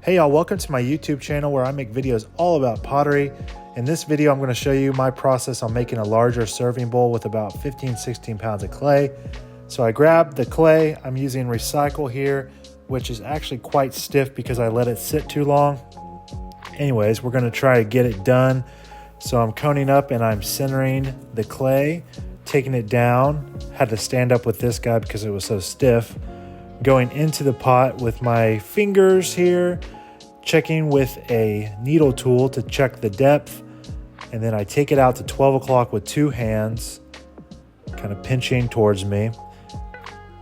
Hey y'all, welcome to my YouTube channel where I make videos all about pottery. In this video, I'm going to show you my process on making a larger serving bowl with about 15-16 pounds of clay. So I grabbed the clay. I'm using recycle here, which is actually quite stiff because I let it sit too long. Anyways, we're going to try to get it done. So I'm coning up and I'm centering the clay, taking it down. Had to stand up with this guy because it was so stiff. Going into the pot with my fingers here, checking with a needle tool to check the depth, and then I take it out to 12 o'clock with two hands, kind of pinching towards me.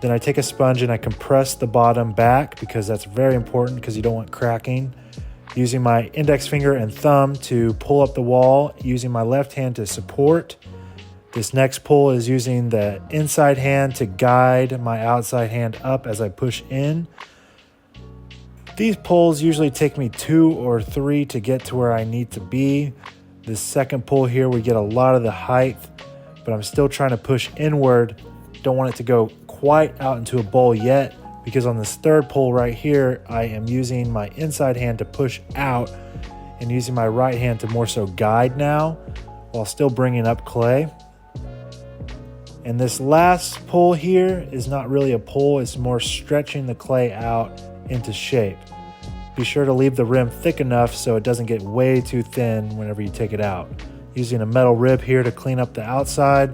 Then I take a sponge and I compress the bottom back because that's very important because you don't want cracking. Using my index finger and thumb to pull up the wall, using my left hand to support. This next pull is using the inside hand to guide my outside hand up as I push in. These pulls usually take me 2 or 3 to get to where I need to be. This second pull here, we get a lot of the height, but I'm still trying to push inward. Don't want it to go quite out into a bowl yet, because on this third pull right here, I am using my inside hand to push out and using my right hand to more so guide now, while still bringing up clay. And this last pull here is not really a pull, it's more stretching the clay out into shape. Be sure to leave the rim thick enough so it doesn't get way too thin whenever you take it out. Using a metal rib here to clean up the outside,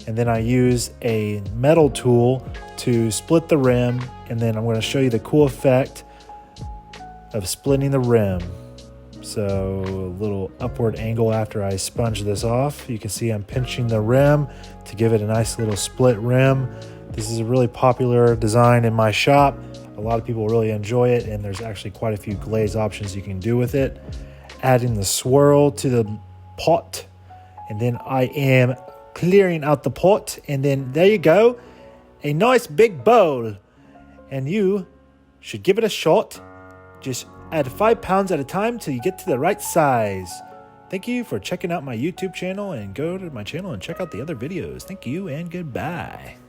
and then I use a metal tool to split the rim, and then I'm going to show you the cool effect of splitting the rim. So a little upward angle after I sponge this off. You can see I'm pinching the rim to give it a nice little split rim. This is a really popular design in my shop. A lot of people really enjoy it, and there's actually quite a few glaze options you can do with it. Adding the swirl to the pot, and then I am clearing out the pot, and then there you go, a nice big bowl. And you should give it a shot. Just add 5 pounds at a time till you get to the right size. Thank you for checking out my YouTube channel, and go to my channel and check out the other videos. Thank you and goodbye.